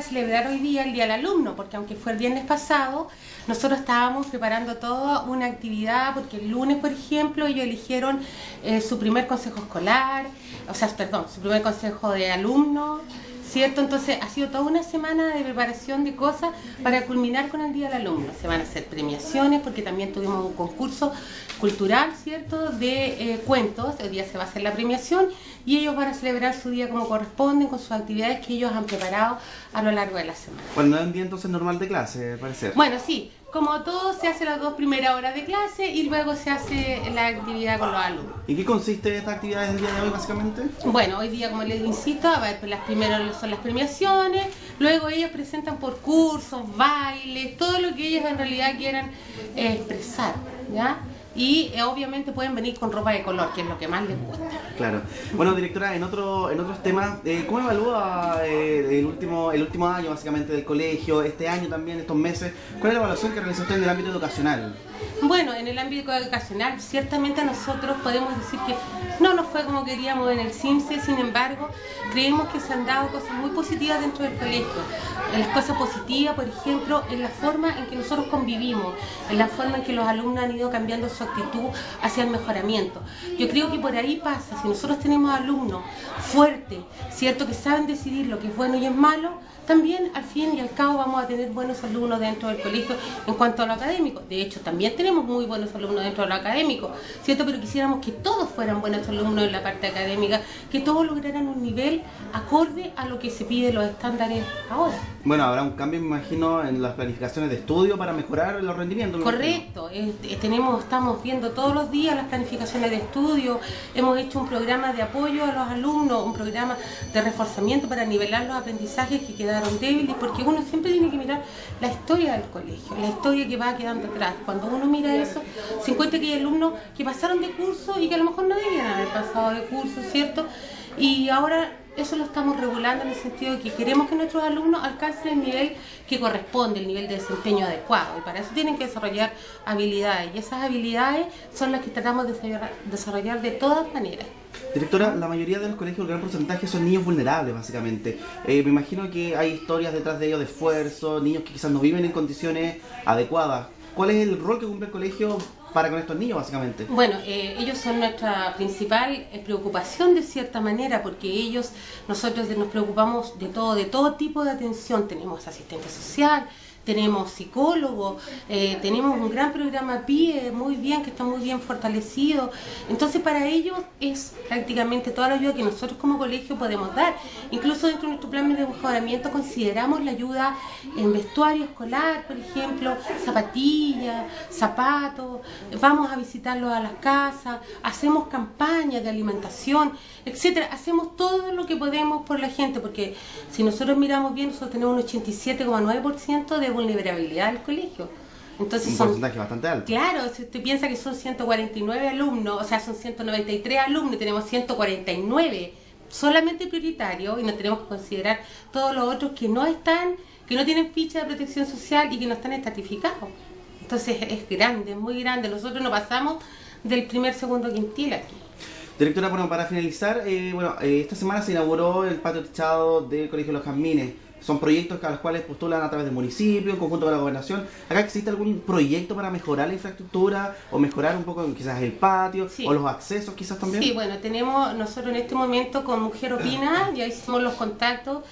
para celebrar hoy día el Día del Alumno, porque aunque fue el viernes pasado, nosotros estábamos preparando toda una actividad, porque el lunes, por ejemplo, ellos eligieron su primer consejo escolar, su primer consejo de alumnos, ¿cierto? Entonces ha sido toda una semana de preparación de cosas para culminar con el Día del Alumno. Se van a hacer premiaciones porque también tuvimos un concurso cultural, ¿cierto? De cuentos. Hoy día se va a hacer la premiación y ellos van a celebrar su día como corresponde con sus actividades que ellos han preparado a lo largo de la semana. Bueno, no es un día entonces normal de clase, parece. Bueno, sí. Como todo, se hace las 2 primeras horas de clase y luego se hace la actividad con los alumnos. ¿Y qué consiste esta actividad del día de hoy, básicamente? Bueno, hoy día, como les insisto, a ver, pues las primeras son las premiaciones, luego ellos presentan por cursos, bailes, todo lo que ellos en realidad quieran expresar, ¿ya? Y obviamente pueden venir con ropa de color, que es lo que más les gusta. Claro. Bueno, directora, en otros temas, ¿cómo evalúa el último año básicamente del colegio, este año también, estos meses? ¿Cuál es la evaluación que realizó usted en el ámbito educacional? Bueno, en el ámbito educacional, ciertamente nosotros podemos decir que no nos fue como queríamos en el CIMSE, sin embargo, creemos que se han dado cosas muy positivas dentro del colegio. En las cosas positivas, por ejemplo, en la forma en que nosotros convivimos, en la forma en que los alumnos han ido cambiando su actitud hacia el mejoramiento. Yo creo que por ahí pasa, si nosotros tenemos alumnos fuertes, ¿cierto?, que saben decidir lo que es bueno y es malo, también al fin y al cabo vamos a tener buenos alumnos dentro del colegio en cuanto a lo académico. De hecho, también tenemos muy buenos alumnos dentro de lo académico, ¿cierto? Pero quisiéramos que todos fueran buenos alumnos en la parte académica, que todos lograran un nivel acorde a lo que se pide los estándares ahora. Bueno, habrá un cambio, me imagino, en las planificaciones de estudio para mejorar los rendimientos. Correcto, estamos viendo todos los días las planificaciones de estudio, hemos hecho un programa de apoyo a los alumnos, un programa de reforzamiento para nivelar los aprendizajes que quedaron débiles, porque uno siempre tiene que mirar la historia del colegio, la historia que va quedando atrás. Cuando uno mira eso, se encuentra que hay alumnos que pasaron de curso y que a lo mejor no debían haber pasado de curso, ¿cierto? Y ahora eso lo estamos regulando en el sentido de que queremos que nuestros alumnos alcancen el nivel que corresponde, el nivel de desempeño adecuado, y para eso tienen que desarrollar habilidades, y esas habilidades son las que tratamos de desarrollar de todas maneras. Directora, la mayoría de los colegios, el gran porcentaje son niños vulnerables, básicamente. Me imagino que hay historias detrás de ellos de esfuerzo, niños que quizás no viven en condiciones adecuadas. ¿Cuál es el rol que cumple el colegio para con estos niños, básicamente? Bueno, ellos son nuestra principal preocupación de cierta manera, porque nosotros nos preocupamos de todo tipo de atención. Tenemos asistente social, tenemos psicólogos, tenemos un gran programa PIE, muy bien, que está muy bien fortalecido. Entonces para ellos es prácticamente toda la ayuda que nosotros como colegio podemos dar. Incluso dentro de nuestro plan de mejoramiento consideramos la ayuda en vestuario escolar, por ejemplo, zapatillas, zapatos, vamos a visitarlos a las casas, hacemos campañas de alimentación, etcétera. Hacemos todo lo que podemos por la gente, porque si nosotros miramos bien, nosotros tenemos un 87,9% de vulnerabilidad del colegio. Entonces un porcentaje bastante alto. Claro, si usted piensa que son 149 alumnos, o sea, son 193 alumnos, tenemos 149 solamente prioritarios, y nos tenemos que considerar todos los otros que no tienen ficha de protección social y que no están estratificados. Entonces es grande, muy grande. Nosotros no pasamos del segundo quintil aquí. Directora, bueno, para finalizar, esta semana se inauguró el patio techado del Colegio Los Jazmines. Son proyectos a los cuales postulan a través del municipio, en conjunto con la gobernación. ¿Acá existe algún proyecto para mejorar la infraestructura o mejorar un poco quizás el patio, sí, o los accesos quizás también? Sí, bueno, tenemos nosotros en este momento con Mujer Opina, ya hicimos los contactos,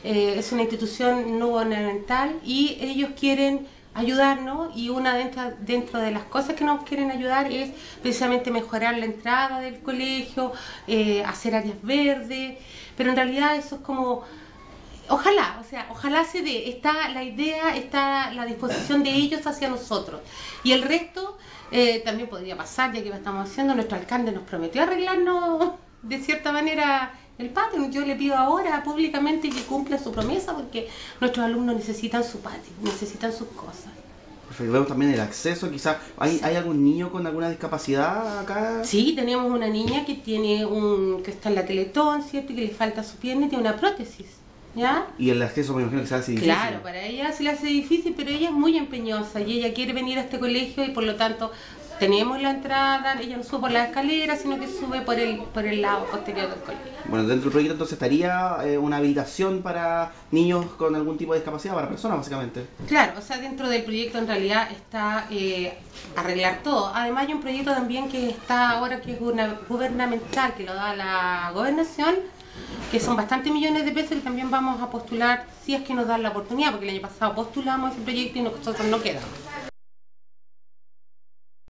es una institución no gubernamental y ellos quieren ayudarnos, y una dentro de las cosas que nos quieren ayudar es precisamente mejorar la entrada del colegio, hacer áreas verdes, pero en realidad eso es como... Ojalá se dé, está la idea, está la disposición de ellos hacia nosotros, y el resto también podría pasar, ya que lo estamos haciendo. Nuestro alcalde nos prometió arreglarnos de cierta manera el patio. Yo le pido ahora públicamente que cumpla su promesa, porque nuestros alumnos necesitan su patio, necesitan sus cosas. Perfecto. Vemos también el acceso, quizás. ¿Hay algún niño con alguna discapacidad acá? Sí, tenemos una niña que está en la Teletón, ¿cierto? Y que le falta su pierna y tiene una prótesis, ¿ya? Y el acceso me imagino que se hace difícil. Claro, para ella se le hace difícil, pero ella es muy empeñosa y ella quiere venir a este colegio, y por lo tanto tenemos la entrada, ella no sube por la escalera, sino que sube por el lado posterior del colegio. Bueno, dentro del proyecto entonces estaría una habilitación para niños con algún tipo de discapacidad, para personas básicamente. Claro, o sea, dentro del proyecto en realidad está arreglar todo. Además hay un proyecto también que está ahora que es gubernamental, que lo da la gobernación, que son bastantes millones de pesos que también vamos a postular si es que nos dan la oportunidad, porque el año pasado postulamos ese proyecto y nosotros no quedamos.